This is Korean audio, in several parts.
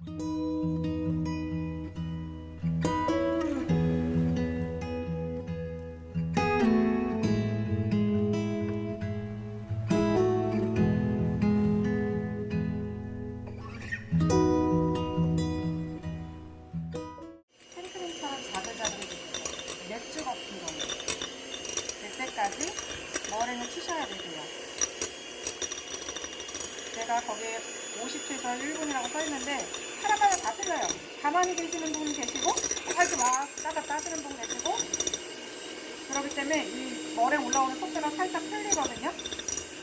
생크림처럼 자글자글해질 때, 맥주 같은 경우 될 때까지 머랭을 치셔야 되세요. 제가 거기에 50초에서 1분이라고 써있는데 하나마다 다 틀려요. 가만히 계시는 분 계시고 아이고 막 따갔다 하시는 분 계시고, 그렇기 때문에 이 머랭 올라오는 속도가 살짝 틀리거든요.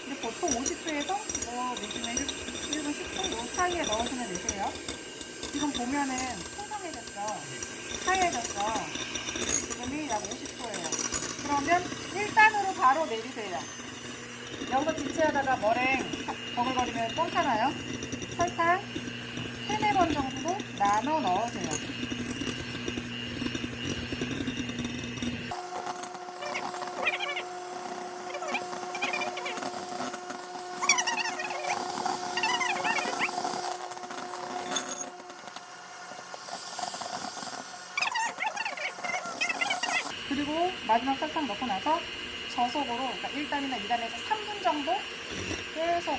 근데 보통 50초에서 뭐 내지는 1분 10초 요 사이에 넣으시면 되세요. 지금 보면은 풍성해졌죠. 하얘졌어. 지금이 약 50초예요. 그러면 1단으로 바로 내리세요. 여기서 지체하다가 머랭 버글거리면 뻥타나요? 설탕 3-4번 정도 나눠 넣으세요. 그리고 마지막 설탕 넣고 나서 저속으로, 그러니까 1단이나 2단에서 3분 정도 계속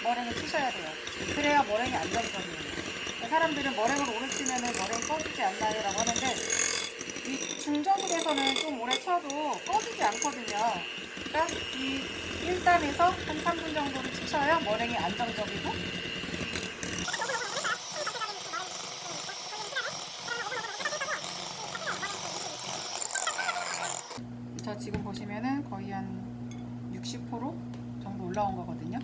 머랭을 치셔야 돼요. 그래야 머랭이 안정적이에요. 사람들은 머랭을 오래 치면 머랭이 꺼지지 않나요? 라고 하는데, 이 중저속에서는 좀 오래 쳐도 꺼지지 않거든요. 그러니까 이 1단에서 한 3분 정도를 치셔야 머랭이 안정적이고, 저 지금 보시면은 거의 한 60% 정도 올라온 거거든요.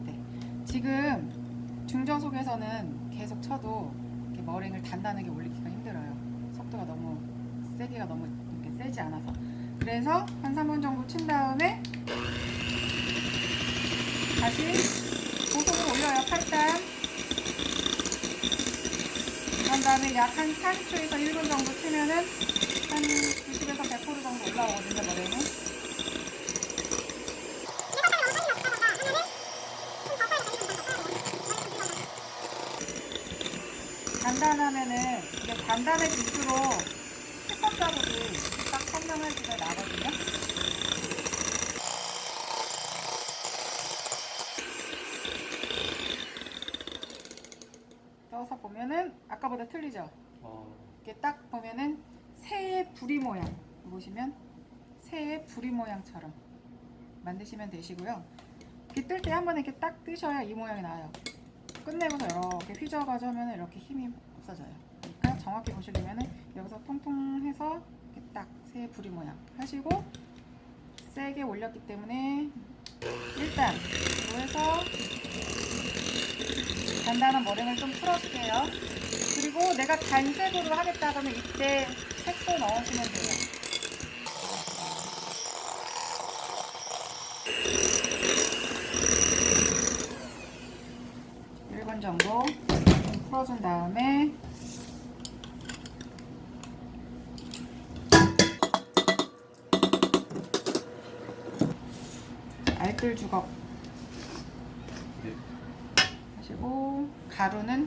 네. 지금 중저속에서는 계속 쳐도 이렇게 머랭을 단단하게 올리기가 힘들어요. 속도가 너무 세기가 너무 이렇게 세지 않아서. 그래서 한 3분 정도 친 다음에 다시 고속으로 올려요. 8단. 그런 다음에 약 한 40초에서 1분 정도 치면은 한 90에서 100% 정도 올라오거든요, 머랭은. 단단하면은 이게 단단해질수록 햇볕 자국이 딱 선명해지게 나거든요. 떠서 보면은 아까보다 틀리죠? 이렇게 딱 보면은 새의 부리 모양, 보시면 새의 부리 모양처럼 만드시면 되시고요. 이렇게 뜰 때 한번 이렇게 딱 뜨셔야 이 모양이 나와요. 끝내고서 이렇게 휘저어가지고 하면 이렇게 힘이 없어져요. 그러니까 정확히 보시려면은 여기서 통통해서 이렇게 딱 새 부리 모양 하시고, 세게 올렸기 때문에 일단 해서 단단한 머랭을 좀 풀어줄게요. 그리고 내가 단색으로 하겠다 그러면 이때 색소 넣으시면 돼요. 정도 좀 풀어준 다음에 알뜰 주걱 하시고, 가루는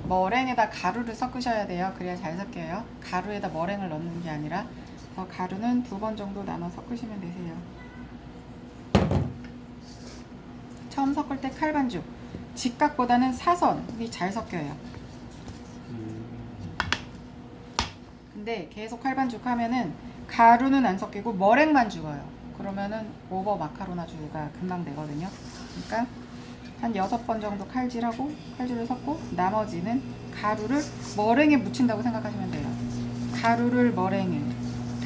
머랭에다 가루를 섞으셔야 돼요. 그래야 잘 섞여요. 가루에다 머랭을 넣는 게 아니라. 그래서 가루는 2번 정도 나눠 섞으시면 되세요. 처음 섞을 때 칼반죽, 직각보다는 사선이 잘 섞여요. 근데 계속 칼반죽 하면은 가루는 안 섞이고 머랭만 죽어요. 그러면은 오버 마카로나주가 금방 되거든요. 그러니까 한 6번 정도 칼질하고, 칼질을 섞고, 나머지는 가루를 머랭에 묻힌다고 생각하시면 돼요. 가루를 머랭에,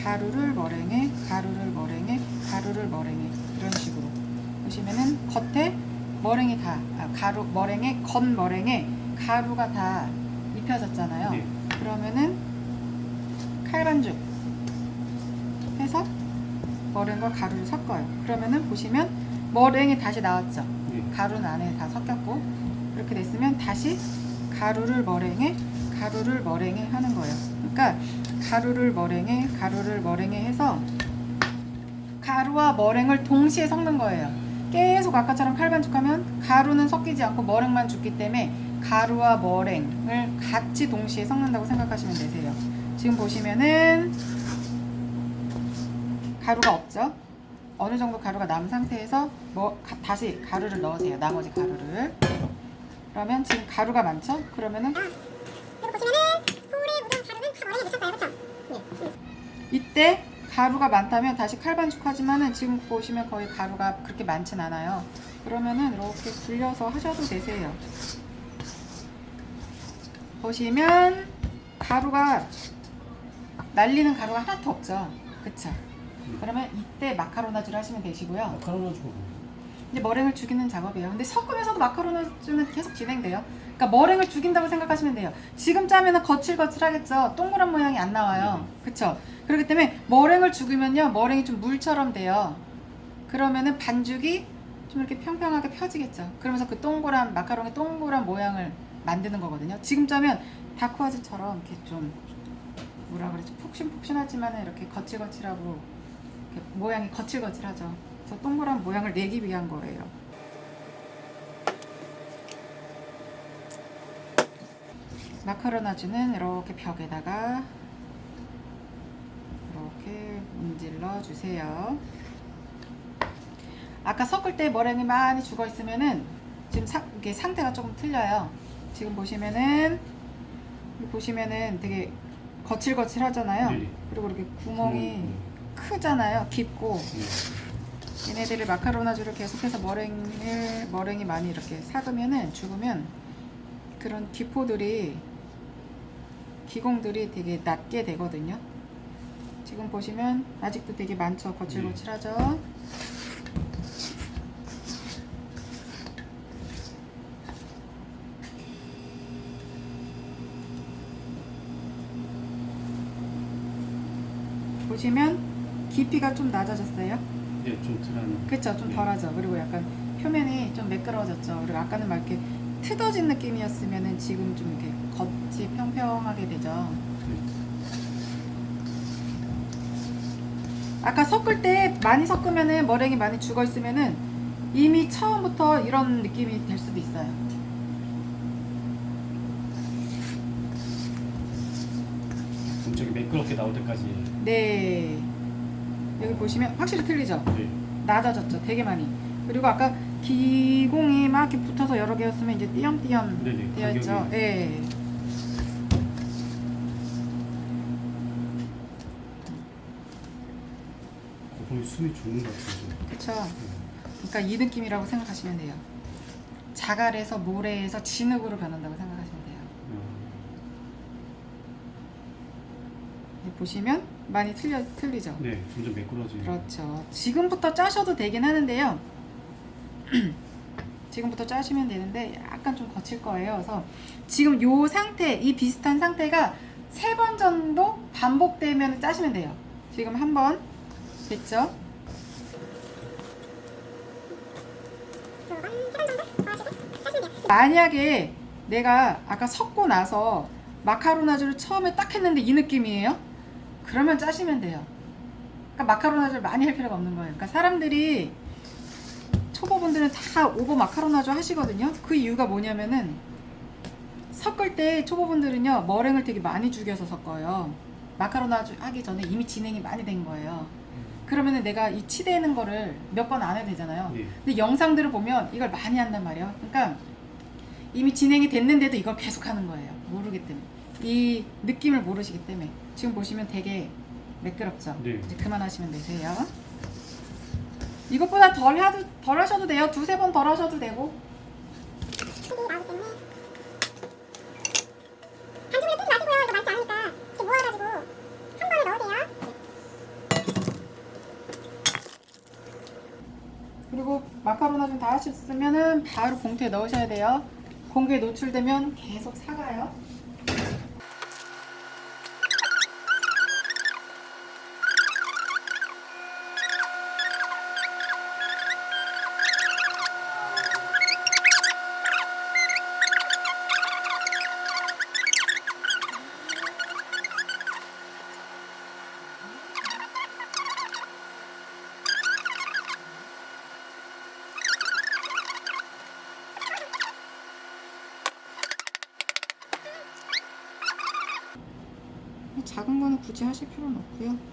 가루를 머랭에, 가루를 머랭에, 가루를 머랭에, 이런 식으로 보시면은 겉에 머랭이 다, 가루, 머랭에, 겉 머랭에 가루가 다 입혀졌잖아요. 네. 그러면은 칼반죽 해서 머랭과 가루를 섞어요. 그러면은 보시면 머랭이 다시 나왔죠. 네. 가루는 안에 다 섞였고, 이렇게 됐으면 다시 가루를 머랭에, 가루를 머랭에 하는 거예요. 그러니까 가루를 머랭에, 가루를 머랭에 해서 가루와 머랭을 동시에 섞는 거예요. 계속 아까처럼 칼반죽하면 가루는 섞이지 않고 머랭만 죽기 때문에 가루와 머랭을 같이 동시에 섞는다고 생각하시면 되세요. 지금 보시면은 가루가 없죠? 어느 정도 가루가 남은 상태에서 다시 가루를 넣으세요. 나머지 가루를. 그러면 지금 가루가 많죠? 그러면은 그리고 보시면은 볼에 묻은 가루는 다 머리에 묻혔어요. 그쵸? 네. 이때 가루가 많다면 다시 칼반죽하지만은 지금 보시면 거의 가루가 그렇게 많진 않아요. 그러면은 이렇게 굴려서 하셔도 되세요. 보시면 가루가 날리는 가루가 하나도 없죠. 그쵸? 그러면 이때 마카로나주를 하시면 되시고요. 마카로나주가 이제 머랭을 죽이는 작업이에요. 근데 섞으면서도 마카로나주는 계속 진행돼요. 그러니까 머랭을 죽인다고 생각하시면 돼요. 지금 짜면은 거칠거칠하겠죠. 동그란 모양이 안 나와요. 그쵸? 그렇기 때문에 머랭을 죽이면요, 머랭이 좀 물처럼 돼요. 그러면은 반죽이 좀 이렇게 평평하게 펴지겠죠. 그러면서 그 동그란 마카롱의 동그란 모양을 만드는 거거든요. 지금 짜면 다크와즈처럼 이렇게 좀 뭐라 그러지, 폭신폭신하지만 이렇게 거칠거칠하고 이렇게 모양이 거칠거칠하죠. 그래서 동그란 모양을 내기 위한 거예요. 마카로나주는 이렇게 벽에다가 이렇게 문질러 주세요. 아까 섞을 때 머랭이 많이 죽어 있으면은 지금 이게 상태가 조금 틀려요. 지금 보시면은 되게 거칠거칠하잖아요. 네. 그리고 이렇게 구멍이 크잖아요. 깊고. 네. 얘네들을 마카로나주를 계속해서 머랭이 많이 이렇게 삭으면은 죽으면 그런 기공들이 되게 낮게 되거든요. 지금 보시면 아직도 되게 많죠. 거칠거칠하죠. 보시면 깊이가 좀 낮아졌어요. 네, 좀 덜한. 그쵸? 좀 네. 덜하죠. 그리고 약간 표면이 좀 매끄러워졌죠. 그리고 아까는 막 이렇게 트어진 느낌이었으면은 지금 좀 이렇게 겉이 평평하게 되죠. 아까 섞을 때 많이 섞으면은 머랭이 많이 죽어 있으면은 이미 처음부터 이런 느낌이 될 수도 있어요. 엄청 매끄럽게 나올 때까지. 네. 여기 보시면 확실히 틀리죠? 네. 낮아졌죠. 되게 많이. 그리고 아까 기공이 막 이렇게 붙어서 여러 개였으면 이제 띄엄띄엄 네네, 되어 있죠. 간격이. 예. 거의 숨이 죽는 것 같아요. 그쵸. 그러니까 이 느낌이라고 생각하시면 돼요. 자갈에서 모래에서 진흙으로 변한다고 생각하시면 돼요. 보시면 많이 틀리죠. 네, 점점 매끄러지는. 그렇죠. 지금부터 짜셔도 되긴 하는데요. 지금부터 짜시면 되는데 약간 좀 거칠 거예요. 그래서 지금 요 상태, 이 비슷한 상태가 3번 정도 반복되면 짜시면 돼요. 지금 한 번 됐죠? 만약에 내가 아까 섞고 나서 마카로나주를 처음에 딱 했는데 이 느낌이에요? 그러면 짜시면 돼요. 그러니까 마카로나주를 많이 할 필요가 없는 거예요. 그러니까 사람들이 초보분들은 다 오버 마카로나주 하시거든요. 그 이유가 뭐냐면은 섞을 때 초보분들은요, 머랭을 되게 많이 죽여서 섞어요. 마카로나주 하기 전에 이미 진행이 많이 된 거예요. 그러면은 내가 이 치대는 거를 몇 번 안 해도 되잖아요. 네. 근데 영상들을 보면 이걸 많이 한단 말이에요. 그러니까 이미 진행이 됐는데도 이걸 계속 하는 거예요. 모르기 때문에. 이 느낌을 모르시기 때문에. 지금 보시면 되게 매끄럽죠? 네. 이제 그만하시면 되세요. 이것보다 덜 하셔도 돼요. 2-3번 덜 하셔도 되고. 반죽을 뜨지 마시고요. 이거 많지 않으니까 이렇게 모아가지고 한 번에 넣으세요. 그리고 마카로나 좀 다 하셨으면은 바로 봉투에 넣으셔야 돼요. 공기에 노출되면 계속 사가요. 작은 거는 굳이 하실 필요는 없고요.